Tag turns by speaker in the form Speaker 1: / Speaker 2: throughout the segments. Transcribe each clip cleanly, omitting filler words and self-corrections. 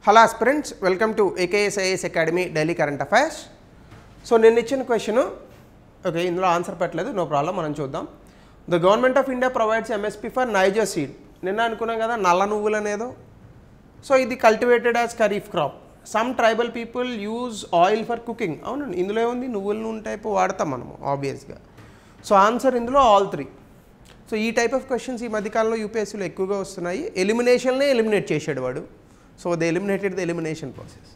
Speaker 1: Hello aspirants, welcome to AKSIS Academy Daily Current Affairs. So నేను ఇచ్చిన question okay ఇందులో answer పెట్టలేదు, no problem, మనం చూద్దాం. The government of India provides MSP for niger seed. నిన్న అనుకున్నాం కదా నల్ల నువ్వులు అనేదో. సో ఇది cultivated as kharif crop. Some tribal people use oil for cooking. అవునండి, ఇందులో ఏముంది, నువ్వుల నూనె టైపు వాడతాం మనము ఆబ్వియస్గా. సో ఆన్సర్ ఇందులో ఆల్ త్రీ. సో ఈ టైప్ ఆఫ్ క్వశ్చన్స్ ఈ మధ్యకాలంలో యూపీఎస్సీలో ఎక్కువగా వస్తున్నాయి. ఎలిమినేషన్నే ఎలిమినేట్ చేసాడు వాడు. So they eliminated the elimination process.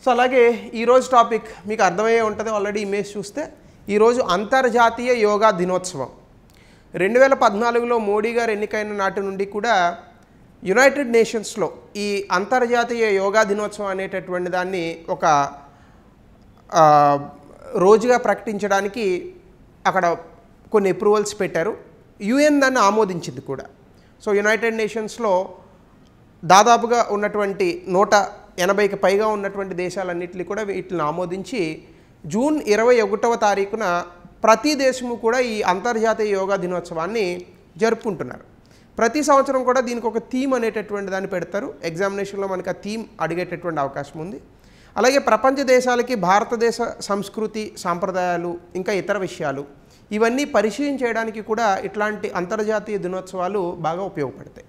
Speaker 1: So అలాగే ఈరోజు టాపిక్ మీకు అర్థమయ్యే ఉంటుంది, ఆల్రెడీ ఇమేజ్ చూస్తే. ఈరోజు అంతర్జాతీయ యోగా దినోత్సవం. 2014లో మోడీ గారు ఎన్నికైన నాటి నుండి కూడా యునైటెడ్ నేషన్స్లో ఈ అంతర్జాతీయ యోగా దినోత్సవం అనేటటువంటి దాన్ని ఒక రోజుగా ప్రకటించడానికి అక్కడ కొన్ని అప్రూవల్స్ పెట్టారు. యుఎన్ దాన్ని ఆమోదించింది కూడా. సో యునైటెడ్ నేషన్స్లో దాదాపుగా ఉన్నటువంటి 180కి పైగా ఉన్నటువంటి దేశాలన్నింటినీ కూడా వీటిని ఆమోదించి జూన్ 21వ తారీఖున ప్రతి దేశము కూడా ఈ అంతర్జాతీయ యోగా దినోత్సవాన్ని జరుపుకుంటున్నారు. ప్రతి సంవత్సరం కూడా దీనికి ఒక థీమ్ అనేటటువంటి దాన్ని పెడతారు. ఎగ్జామినేషన్లో మనకు ఆ థీమ్ అడిగేటటువంటి అవకాశం ఉంది. అలాగే ప్రపంచ దేశాలకి భారతదేశ సంస్కృతి, సాంప్రదాయాలు, ఇంకా ఇతర విషయాలు ఇవన్నీ పరిశీలన చేయడానికి కూడా ఇట్లాంటి అంతర్జాతీయ దినోత్సవాలు బాగా ఉపయోగపడతాయి.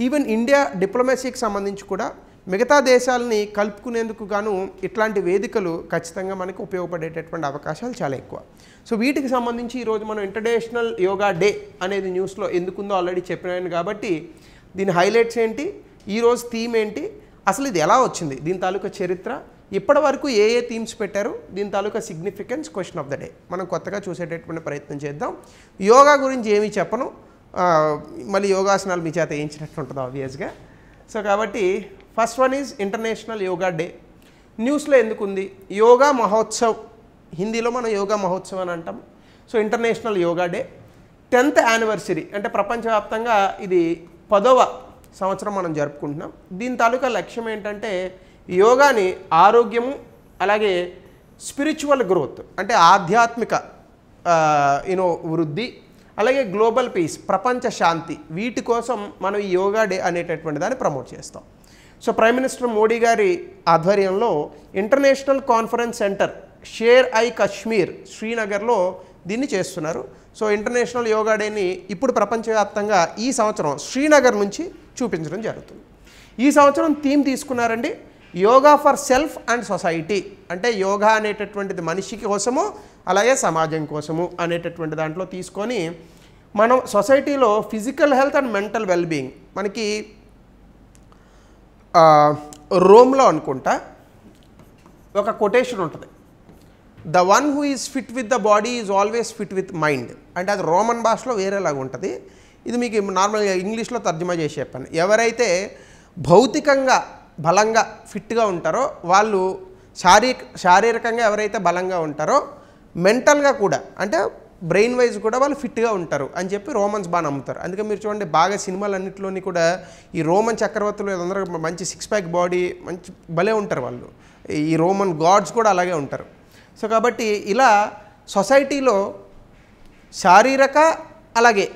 Speaker 1: ఈవెన్ ఇండియా డిప్లొమసీకి సంబంధించి కూడా మిగతా దేశాలని కలుపుకునేందుకు గాను ఇట్లాంటి వేదికలు ఖచ్చితంగా మనకు ఉపయోగపడేటటువంటి అవకాశాలు చాలా ఎక్కువ. సో వీటికి సంబంధించి ఈరోజు మనం ఇంటర్నేషనల్ యోగా డే అనేది న్యూస్లో ఎందుకుందో ఆల్రెడీ చెప్పినాను కాబట్టి దీని హైలైట్స్ ఏంటి, ఈరోజు థీమ్ ఏంటి, అసలు ఇది ఎలా వచ్చింది, దీని తాలూకా చరిత్ర, ఇప్పటి వరకు ఏ థీమ్స్ పెట్టారు, దీని తాలూకా significance, question of the day మనం కొత్తగా చూసేటటువంటి ప్రయత్నం చేద్దాం. యోగా గురించి ఏమీ చెప్పను, మళ్ళీ యోగాసనాలు మీ చేత వేయించినట్టు ఉంటుంది ఆబ్వియస్గా. సో కాబట్టి first one is international yoga day. న్యూస్లో ఎందుకుంది, యోగా మహోత్సవ్, హిందీలో మనం యోగా మహోత్సవ్ అని అంటాం. So international yoga day 10th anniversary, అంటే ప్రపంచవ్యాప్తంగా ఇది 10వ సంవత్సరం మనం జరుపుకుంటున్నాం. దీని తాలూకా లక్ష్యం ఏంటంటే యోగాని ఆరోగ్యము, అలాగే స్పిరిచువల్ గ్రోత్, అంటే ఆధ్యాత్మిక వృద్ధి, అలాగే గ్లోబల్ పీస్, ప్రపంచ శాంతి, వీటి కోసం మనం ఈ యోగా డే అనేటటువంటి దాన్ని ప్రమోట్ చేస్తాం. సో ప్రైమ్ మినిస్టర్ మోడీ గారి ఆధ్వర్యంలో international conference centre Sher i Kashmir శ్రీనగర్లో దీన్ని చేస్తున్నారు. సో ఇంటర్నేషనల్ యోగా డేని ఇప్పుడు ప్రపంచవ్యాప్తంగా ఈ సంవత్సరం శ్రీనగర్ నుంచి చూపించడం జరుగుతుంది. ఈ సంవత్సరం థీమ్ తీసుకున్నారండి, yoga for self and society, అంటే యోగా అనేటటువంటిది మనిషి కోసము అలాగే సమాజం కోసము అనేటటువంటి దాంట్లో తీసుకొని మనం సొసైటీలో physical health and mental wellbeing, మనకి రోమ్లో అనుకుంటా ఒక కొటేషన్ ఉంటుంది, the one who is fit with the body is always fit with mind, అంటే అది రోమన్ భాషలో వేరేలాగా ఉంటుంది. ఇది మీకు నార్మల్గా ఇంగ్లీష్లో తర్జుమా చేసి చెప్పాను. ఎవరైతే భౌతికంగా బలంగా ఫిట్గా ఉంటారో వాళ్ళు శారీరకంగా ఎవరైతే బలంగా ఉంటారో మెంటల్గా కూడా, అంటే బ్రెయిన్ వైజ్ కూడా వాళ్ళు ఫిట్గా ఉంటారు అని చెప్పి రోమన్స్ బాగా నమ్ముతారు. అందుకే మీరు చూడండి, బాగా సినిమాలన్నింటిలోని కూడా ఈ రోమన్ చక్రవర్తులు అందరూ మంచి 6 ప్యాక్ బాడీ, మంచి భలే ఉంటారు వాళ్ళు. ఈ రోమన్ గాడ్స్ కూడా అలాగే ఉంటారు. సో కాబట్టి ఇలా సొసైటీలో శారీరక అలాగే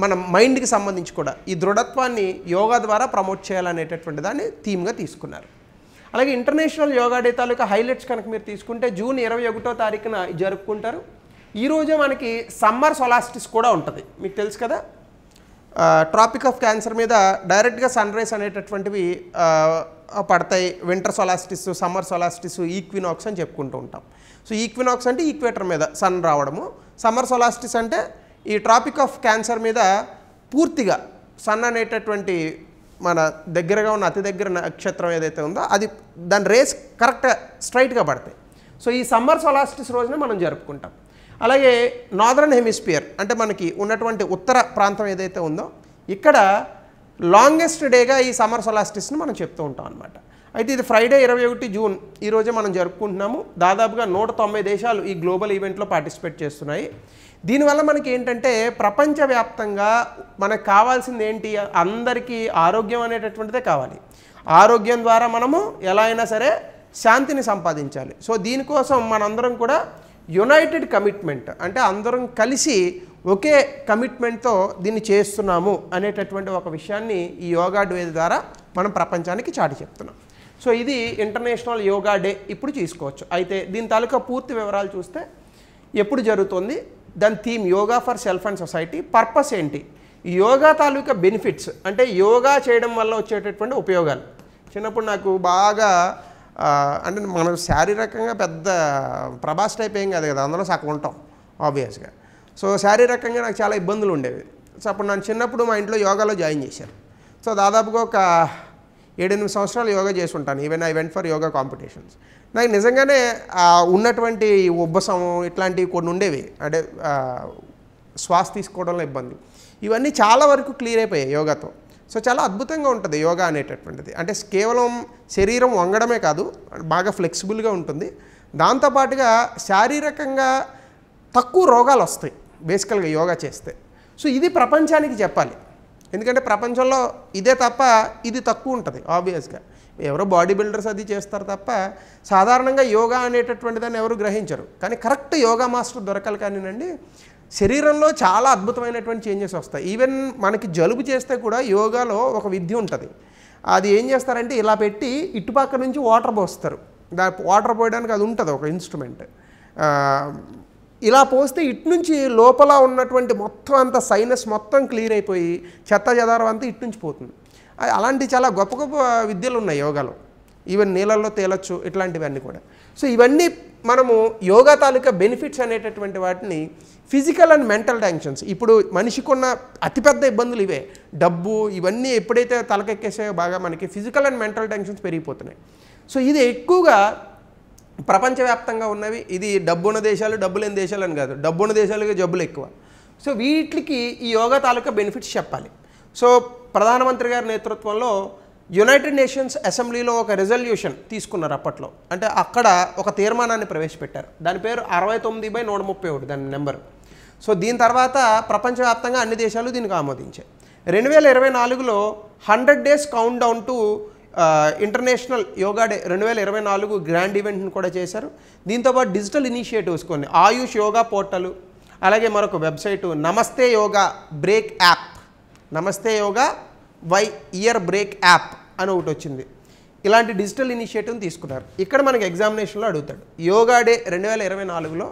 Speaker 1: మన మైండ్కి సంబంధించి కూడా ఈ దృఢత్వాన్ని యోగా ద్వారా ప్రమోట్ చేయాలనేటటువంటి దాన్ని థీమ్గా తీసుకున్నారు. అలాగే ఇంటర్నేషనల్ యోగా డే తాలూకా హైలైట్స్ కనుక మీరు తీసుకుంటే జూన్ 21వ తారీఖున జరుపుకుంటారు. ఈరోజే మనకి సమ్మర్ సొలాస్టిస్ కూడా ఉంటుంది, మీకు తెలుసు కదా. ట్రాపిక్ ఆఫ్ క్యాన్సర్ మీద డైరెక్ట్గా సన్ రైస్ అనేటటువంటివి పడతాయి. వింటర్ సొలాస్టిస్, సమ్మర్ సొలాస్టిస్, ఈక్వినాక్స్ అని చెప్పుకుంటూ ఉంటాం. సో ఈక్వినాక్స్ అంటే ఈక్వేటర్ మీద సన్ రావడము, సమ్మర్ సొలాస్టిస్ అంటే ఈ ట్రాపిక్ ఆఫ్ క్యాన్సర్ మీద పూర్తిగా సన్ అనేటటువంటి మన దగ్గరగా ఉన్న అతి దగ్గర నక్షత్రం ఏదైతే ఉందో అది దాని రేస్ కరెక్ట్గా స్ట్రైట్గా పడతాయి. సో ఈ సమ్మర్ సొలాస్టిస్ రోజున మనం జరుపుకుంటాం. అలాగే నార్దర్న్ హెమిస్ఫియర్, అంటే మనకి ఉన్నటువంటి ఉత్తర ప్రాంతం ఏదైతే ఉందో ఇక్కడ లాంగెస్ట్ డేగా ఈ సమ్మర్ సొలాస్టిస్ని మనం చెప్తూ ఉంటాం అనమాట. అయితే ఇది ఫ్రైడే 21 జూన్ ఈరోజే మనం జరుపుకుంటున్నాము. దాదాపుగా 190 దేశాలు ఈ గ్లోబల్ ఈవెంట్లో పార్టిసిపేట్ చేస్తున్నాయి. దీనివల్ల మనకి ఏంటంటే ప్రపంచవ్యాప్తంగా మనకు కావాల్సింది ఏంటి, అందరికీ ఆరోగ్యం అనేటటువంటిదే కావాలి. ఆరోగ్యం ద్వారా మనము ఎలా అయినా సరే శాంతిని సంపాదించాలి. సో దీనికోసం మనందరం కూడా యునైటెడ్ కమిట్మెంట్, అంటే అందరం కలిసి ఒకే కమిట్మెంట్తో దీన్ని చేస్తున్నాము అనేటటువంటి ఒక విషయాన్ని ఈ యోగా డే ద్వారా మనం ప్రపంచానికి చాటి చెప్తున్నాం. సో ఇది ఇంటర్నేషనల్ యోగా డే ఇప్పుడు తీసుకోవచ్చు. అయితే దీని తాలూకా పూర్తి వివరాలు చూస్తే ఎప్పుడు జరుగుతుంది, దాని theme yoga for self and society, purpose ఏంటి, యోగా తాలూకా బెనిఫిట్స్ అంటే యోగా చేయడం వల్ల వచ్చేటటువంటి ఉపయోగాలు. చిన్నప్పుడు నాకు బాగా అంటే మనం శారీరకంగా పెద్ద ప్రభాస్ టైప్ ఏం కాదు కదా, అందులో సగం ఉంటాం ఆబ్వియస్గా. సో శారీరకంగా నాకు చాలా ఇబ్బందులు ఉండేవి. సో అప్పుడు నన్ను చిన్నప్పుడు మా ఇంట్లో యోగాలో జాయిన్ చేశారు. సో దాదాపుగా ఒక 7-8 సంవత్సరాలు యోగా చేసి ఉంటాను. Even I went for yoga competitions. నాకు నిజంగానే ఉన్నటువంటి ఉబ్బసం ఇట్లాంటివి కొన్ని ఉండేవి, అంటే శ్వాస తీసుకోవడంలో ఇబ్బంది, ఇవన్నీ చాలా వరకు క్లియర్ అయిపోయాయి యోగాతో. సో చాలా అద్భుతంగా ఉంటుంది యోగా అనేటటువంటిది. అంటే కేవలం శరీరం వంగడమే కాదు, బాగా ఫ్లెక్సిబుల్గా ఉంటుంది. దాంతోపాటుగా శారీరకంగా తక్కువ రోగాలు వస్తాయి బేసికల్గా యోగా చేస్తే. సో ఇది ప్రపంచానికి చెప్పాలి, ఎందుకంటే ప్రపంచంలో ఇదే తప్ప ఇది తక్కువ ఉంటుంది ఆబ్వియస్గా. ఎవరో బాడీ బిల్డర్స్ అది చేస్తారు తప్ప సాధారణంగా యోగా అనేటటువంటి దాన్ని ఎవరు గ్రహించరు. కానీ కరెక్ట్ యోగా మాస్టర్ దొరకాలి. కానీనండి శరీరంలో చాలా అద్భుతమైనటువంటి చేంజెస్ వస్తాయి. ఈవెన్ మనకి జలుబు చేస్తే కూడా యోగాలో ఒక విద్య ఉంటుంది. అది ఏం చేస్తారంటే ఇలా పెట్టి ఇటుపక్క నుంచి వాటర్ పోస్తారు. వాటర్ పోయడానికి అది ఉంటుంది ఒక ఇన్స్ట్రుమెంట్. ఇలా పోస్తే ఇటు నుంచి లోపల ఉన్నటువంటి మొత్తం అంతా సైనస్ మొత్తం క్లియర్ అయిపోయి చెత్త చెదారం అంతా ఇటు నుంచి పోతుంది. అలాంటి చాలా గొప్ప గొప్ప విద్యలు ఉన్నాయి యోగాలో. ఈవెన్ నీళ్ళల్లో తేలొచ్చు, ఇట్లాంటివన్నీ కూడా. సో ఇవన్నీ మనము యోగా తాలూకా బెనిఫిట్స్ అనేటటువంటి వాటిని ఫిజికల్ అండ్ మెంటల్ టెన్షన్స్, ఇప్పుడు మనిషికి ఉన్న అతిపెద్ద ఇబ్బందులు ఇవే. డబ్బు ఇవన్నీ ఎప్పుడైతే తలకెక్కేసాయో బాగా మనకి ఫిజికల్ అండ్ మెంటల్ టెన్షన్స్ పెరిగిపోతున్నాయి. సో ఇది ఎక్కువగా ప్రపంచవ్యాప్తంగా ఉన్నవి. ఇది డబ్బున్న దేశాలు డబ్బు లేని దేశాలు అని కాదు, డబ్బున్న దేశాలుగా జబ్బులు ఎక్కువ. సో వీటికి ఈ యోగా తాలూకా బెనిఫిట్స్ చెప్పాలి. సో ప్రధానమంత్రి గారి నేతృత్వంలో యునైటెడ్ నేషన్స్ అసెంబ్లీలో ఒక రెజల్యూషన్ తీసుకున్నారు అప్పట్లో. అంటే అక్కడ ఒక తీర్మానాన్ని ప్రవేశపెట్టారు. దాని పేరు 69/131 దాని నెంబరు. సో దీని తర్వాత ప్రపంచవ్యాప్తంగా అన్ని దేశాలు దీనికి ఆమోదించాయి. 2024లో 100 days count down to international yoga day 2024 grand ఈవెంట్ని కూడా చేశారు. దీంతోపాటు డిజిటల్ ఇనిషియేటివ్స్ కొన్ని, ఆయుష్ యోగా పోర్టల్, అలాగే మరొక వెబ్సైటు నమస్తే యోగా బ్రేక్ యాప్, నమస్తే యోగా ఇయర్ బ్రేక్ యాప్ అని ఒకటి వచ్చింది. ఇలాంటి డిజిటల్ ఇనిషియేటివ్ని తీసుకున్నారు. ఇక్కడ మనకి ఎగ్జామినేషన్లో అడుగుతాడు, యోగా డే 2024లో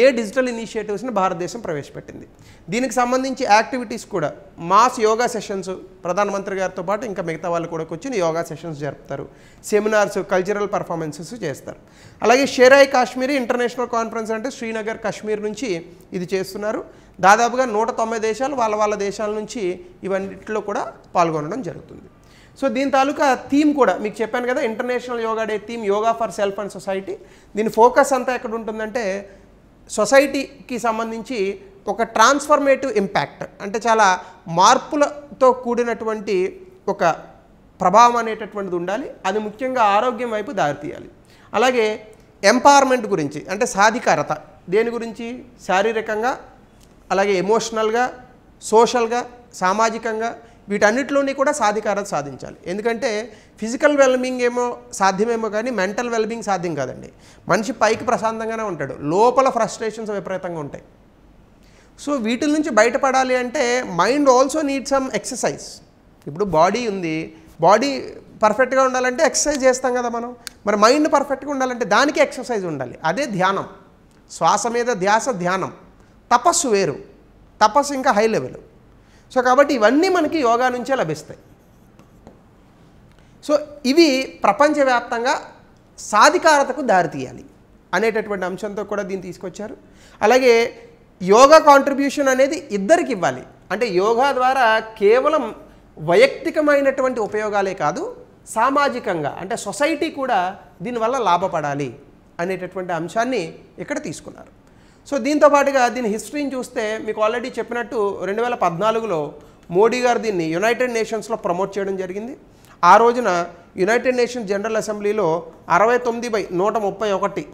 Speaker 1: ఏ డిజిటల్ ఇనిషియేటివ్స్ని భారతదేశం ప్రవేశపెట్టింది. దీనికి సంబంధించి యాక్టివిటీస్ కూడా మాస్ యోగా సెషన్స్ ప్రధానమంత్రి గారితో పాటు ఇంకా మిగతా వాళ్ళు కూడా కూర్చొని యోగా సెషన్స్ జరుపుతారు. సెమినార్స్, కల్చరల్ పర్ఫార్మెన్సెస్ చేస్తారు. అలాగే షేరాయి కాశ్మీరీ ఇంటర్నేషనల్ కాన్ఫరెన్స్ అంటే శ్రీనగర్ కాశ్మీర్ నుంచి ఇది చేస్తున్నారు. దాదాపుగా 190 దేశాలు వాళ్ళ దేశాల నుంచి ఇవన్నిటిలో కూడా పాల్గొనడం జరుగుతుంది. సో దీని తాలూకా థీమ్ కూడా మీకు చెప్పాను కదా, international yoga day theme yoga for self and society. దీని ఫోకస్ అంతా ఎక్కడ ఉంటుందంటే సొసైటీకి సంబంధించి ఒక ట్రాన్స్ఫర్మేటివ్ ఇంపాక్ట్, అంటే చాలా మార్పులతో కూడినటువంటి ఒక ప్రభావం అనేటటువంటిది ఉండాలి. అది ముఖ్యంగా ఆరోగ్యం వైపు దారితీయాలి. అలాగే ఎంపవర్మెంట్ గురించి, అంటే సాధికారత, దేని గురించి, శారీరకంగా, అలాగే ఎమోషనల్గా, సోషల్గా, సామాజికంగా, వీటన్నిటిలోని కూడా సాధికారత సాధించాలి. ఎందుకంటే ఫిజికల్ వెల్బీయింగ్ ఏమో సాధ్యమేమో కానీ మెంటల్ వెల్బీయింగ్ సాధ్యం కాదండి. మనిషి పైకి ప్రశాంతంగానే ఉంటాడు, లోపల ఫ్రస్ట్రేషన్స్ విపరీతంగా ఉంటాయి. సో వీటి నుంచి బయటపడాలి అంటే mind also need some exercise. ఇప్పుడు బాడీ ఉంది, బాడీ పర్ఫెక్ట్గా ఉండాలంటే ఎక్సర్సైజ్ చేస్తాం కదా మనం. మరి మైండ్ పర్ఫెక్ట్గా ఉండాలంటే దానికి ఎక్సర్సైజ్ ఉండాలి. అదే ధ్యానం. శ్వాస మీద ధ్యాస ధ్యానం. తపస్సు వేరు, తపస్సు ఇంకా హై లెవెల్. సో కాబట్టి ఇవన్నీ మనకి యోగా నుంచే లభిస్తాయి. సో ఇవి ప్రపంచవ్యాప్తంగా సాధికారతకు దారితీయాలి అనేటటువంటి అంశంతో కూడా దీన్ని తీసుకొచ్చారు. అలాగే యోగా కాంట్రిబ్యూషన్ అనేది ఇద్దరికి ఇవ్వాలి. అంటే యోగా ద్వారా కేవలం వైయక్తికమైనటువంటి ఉపయోగాలే కాదు, సామాజికంగా అంటే సొసైటీ కూడా దీనివల్ల లాభపడాలి అనేటటువంటి అంశాన్ని ఇక్కడ తీసుకున్నారు. సో దీంతో పాటుగా దీని హిస్టరీని చూస్తే మీకు ఆల్రెడీ చెప్పినట్టు 2014లో మోడీ గారు దీన్ని యునైటెడ్ నేషన్స్లో ప్రమోట్ చేయడం జరిగింది. ఆ రోజున యునైటెడ్ నేషన్స్ జనరల్ అసెంబ్లీలో 69/131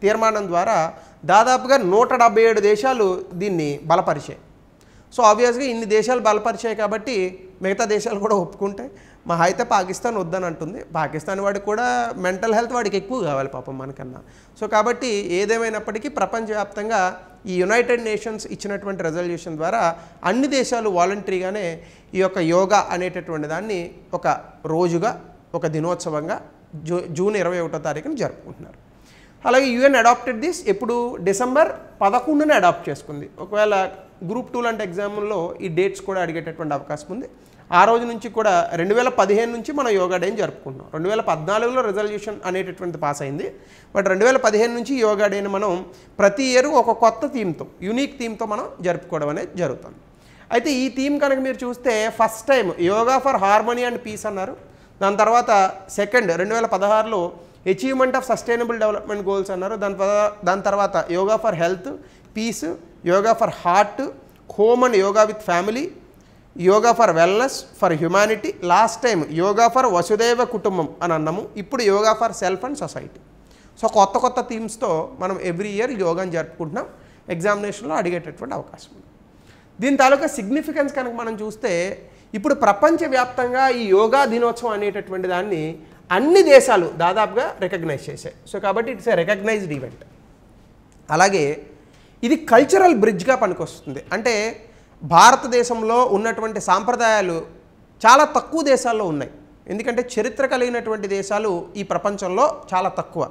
Speaker 1: తీర్మానం ద్వారా దాదాపుగా 177 దేశాలు దీన్ని బలపరిచాయి. సో ఆబ్వియస్గా ఇన్ని దేశాలు బలపరిచాయి కాబట్టి మిగతా దేశాలు కూడా ఒప్పుకుంటాయి. మహా అయితే పాకిస్తాన్ వద్దని అంటుంది. పాకిస్తాన్ వాడికి కూడా మెంటల్ హెల్త్ వాడికి ఎక్కువ కావాలి పాపం మనకన్నా. సో కాబట్టి ఏదేమైనప్పటికీ ప్రపంచవ్యాప్తంగా ఈ యునైటెడ్ నేషన్స్ ఇచ్చినటువంటి రెజల్యూషన్ ద్వారా అన్ని దేశాలు వాలంటరీగానే ఈ యొక్క యోగా అనేటటువంటి దాన్ని ఒక రోజుగా, ఒక దినోత్సవంగా జూన్ 21వ తారీఖున జరుపుకుంటున్నారు. అలాగే యుఎన్ అడాప్టెడ్ దిస్ ఎప్పుడు డిసెంబర్ 11న అడాప్ట్ చేసుకుంది. ఒకవేళ గ్రూప్ 2 లాంటి ఎగ్జామ్లో ఈ డేట్స్ కూడా అడిగేటటువంటి అవకాశం ఉంది. ఆ రోజు నుంచి కూడా 2015 నుంచి మనం యోగా డేని జరుపుకుంటున్నాం. 2014లో రెజల్యూషన్ అనేటటువంటి పాస్ అయింది. బట్ 2015 నుంచి యోగా డేని మనం ప్రతి ఇయర్ ఒక కొత్త థీమ్తో, యూనిక్ థీమ్తో మనం జరుపుకోవడం అనేది జరుగుతుంది. అయితే ఈ థీమ్ కనుక మీరు చూస్తే first time yoga for harmony and peace అన్నారు. దాని తర్వాత సెకండ్ 2016లో achievement of sustainable development goals అన్నారు. దాని తర్వాత yoga for health, peace, yoga for heart, home and yoga with family, yoga for wellness, for humanity, last time yoga for Vasudhaiva Kutumbam అని అన్నాము. ఇప్పుడు yoga for self and society. So కొత్త కొత్త థీమ్స్తో మనం ఎవ్రీ ఇయర్ యోగాని జరుపుకుంటున్నాం. ఎగ్జామినేషన్లో అడిగేటటువంటి అవకాశం ఉంది. దీని తాలూకా సిగ్నిఫికెన్స్ కనుక మనం చూస్తే ఇప్పుడు ప్రపంచవ్యాప్తంగా ఈ యోగా దినోత్సవం అనేటటువంటి దాన్ని అన్ని దేశాలు దాదాపుగా రికగ్నైజ్ చేశాయి. సో కాబట్టి ఇట్స్ ఏ రికగ్నైజ్డ్ ఈవెంట్. అలాగే ఇది కల్చరల్ బ్రిడ్జ్గా పనికొస్తుంది. అంటే భారతదేశంలో ఉన్నటువంటి సాంప్రదాయాలు చాలా తక్కువ దేశాల్లో ఉన్నాయి. ఎందుకంటే చరిత్ర కలిగినటువంటి దేశాలు ఈ ప్రపంచంలో చాలా తక్కువ.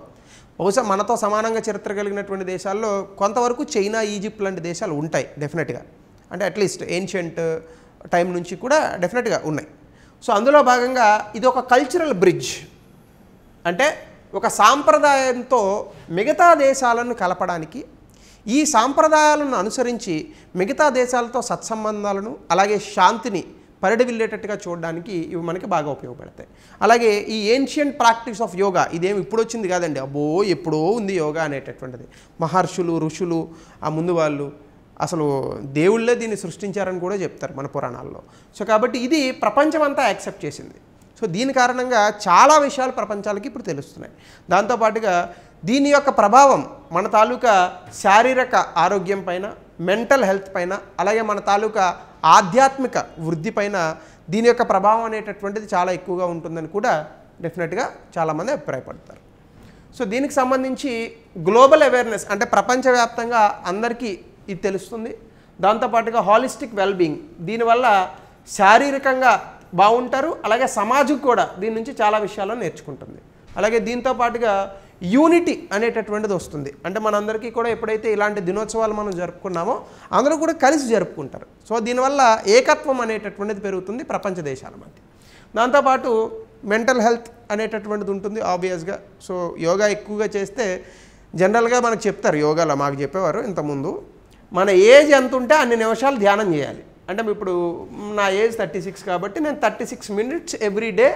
Speaker 1: బహుశా మనతో సమానంగా చరిత్ర కలిగినటువంటి దేశాల్లో కొంతవరకు చైనా, ఈజిప్ట్ లాంటి దేశాలు ఉంటాయి డెఫినెట్గా. అంటే అట్లీస్ట్ ఏన్షియంట్ టైం నుంచి కూడా డెఫినెట్గా ఉన్నాయి. సో అందులో భాగంగా ఇది ఒక కల్చరల్ బ్రిడ్జ్. అంటే ఒక సాంప్రదాయంతో మిగతా దేశాలను కలపడానికి, ఈ సాంప్రదాయాలను అనుసరించి మిగతా దేశాలతో సత్సంబంధాలను అలాగే శాంతిని పరిడవిల్లేటట్టుగా చూడడానికి ఇవి మనకి బాగా ఉపయోగపడతాయి. అలాగే ఈ ఏన్షియంట్ ప్రాక్టీస్ ఆఫ్ యోగా ఇదేమి ఇప్పుడు వచ్చింది కాదండి, అబ్బో ఎప్పుడో ఉంది యోగా అనేటటువంటిది. మహర్షులు, ఋషులు, ఆ ముందు వాళ్ళు అసలు దేవుళ్ళే దీన్ని సృష్టించారని కూడా చెప్తారు మన పురాణాల్లో. సో కాబట్టి ఇది ప్రపంచమంతా యాక్సెప్ట్ చేసింది. సో దీని కారణంగా చాలా విషయాలు ప్రపంచాలకి ఇప్పుడు తెలుస్తున్నాయి. దాంతోపాటుగా దీని యొక్క ప్రభావం మన తాలూకా శారీరక ఆరోగ్యం పైన, మెంటల్ హెల్త్ పైన, అలాగే మన తాలూకా ఆధ్యాత్మిక వృద్ధి పైన దీని యొక్క ప్రభావం అనేటటువంటిది చాలా ఎక్కువగా ఉంటుందని కూడా డెఫినెట్గా చాలామంది అభిప్రాయపడతారు. సో దీనికి సంబంధించి గ్లోబల్ అవేర్నెస్ అంటే ప్రపంచవ్యాప్తంగా అందరికీ ఇది తెలుస్తుంది. దాంతోపాటుగా హాలిస్టిక్ వెల్బీయింగ్, దీనివల్ల శారీరకంగా బాగుంటారు, అలాగే సమాజం కూడా దీని నుంచి చాలా విషయాలను నేర్చుకుంటుంది. అలాగే దీంతో పాటుగా యూనిటీ అనేటటువంటిది వస్తుంది. అంటే మనందరికీ కూడా ఎప్పుడైతే ఇలాంటి దినోత్సవాలు మనం జరుపుకున్నామో అందరూ కూడా కలిసి జరుపుకుంటారు. సో దీనివల్ల ఏకత్వం అనేటటువంటిది పెరుగుతుంది ప్రపంచ దేశాల మధ్య. దాంతోపాటు మెంటల్ హెల్త్ అనేటటువంటిది ఉంటుంది ఆబ్వియస్గా. సో యోగా ఎక్కువగా చేస్తే జనరల్గా మనకు చెప్తారు, యోగాలో మాకు చెప్పేవారు ఇంతకుముందు, మన ఏజ్ ఎంత ఉంటే అన్ని నిమిషాలు ధ్యానం చేయాలి. అంటే ఇప్పుడు నా ఏజ్ 36 కాబట్టి నేను 36 minutes ఎవ్రీ డే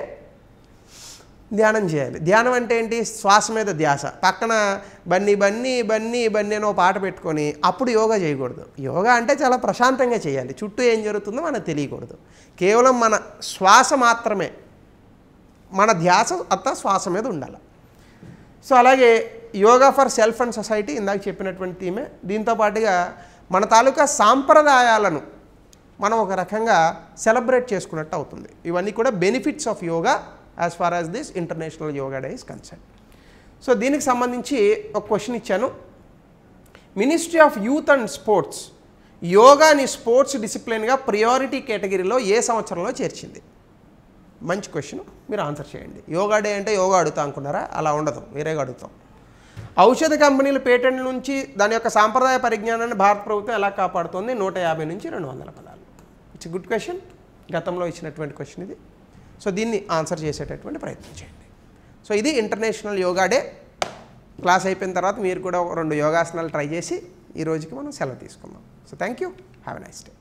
Speaker 1: ధ్యానం చేయాలి. ధ్యానం అంటే ఏంటి? శ్వాస మీద ధ్యాస. పక్కన బన్నీ బన్నీ బన్నీ బన్నీ అని ఒక పాట పెట్టుకొని అప్పుడు యోగా చేయకూడదు. యోగా అంటే చాలా ప్రశాంతంగా చేయాలి. చుట్టూ ఏం జరుగుతుందో మనకు తెలియకూడదు. కేవలం మన శ్వాస మాత్రమే, మన ధ్యాస అంతా శ్వాస మీద ఉండాలి. సో అలాగే yoga for self and society ఇందాక చెప్పినటువంటి థీమే. దీంతో పాటుగా మన తాలూకా సాంప్రదాయాలను మనం ఒక రకంగా సెలబ్రేట్ చేసుకున్నట్టు అవుతుంది. ఇవన్నీ కూడా benefits of yoga as far as this International yoga Day is concern. So దీనికి సంబంధించి ఒక క్వశ్చన్ ఇచ్చాను. Ministry of youth and sports యోగాని స్పోర్ట్స్ డిసిప్లిన్గా ప్రియారిటీ కేటగిరీలో ఏ సంవత్సరంలో చేర్చింది? మంచి క్వశ్చన్, మీరు ఆన్సర్ చేయండి. యోగా డే అంటే యోగా అడుగుతా అనుకున్నారా? అలా ఉండదు, వేరేగా అడుగుతాం. ఔషధ కంపెనీల పేటెంట్ల నుంచి దాని యొక్క సాంప్రదాయ పరిజ్ఞానాన్ని భారత ప్రభుత్వం ఎలా కాపాడుతోంది? 150 నుంచి 200 పదాలు. It's good question. గతంలో ఇచ్చినటువంటి క్వశ్చన్ ఇది. సో దీన్ని ఆన్సర్ చేసేటటువంటి ప్రయత్నం చేయండి. సో ఇది ఇంటర్నేషనల్ యోగా డే. క్లాస్ అయిపోయిన తర్వాత మీరు కూడా 2 యోగాసనాలు ట్రై చేసి ఈ రోజుకి మనం సెలవు తీసుకుందాం. So thank you, have a nice day.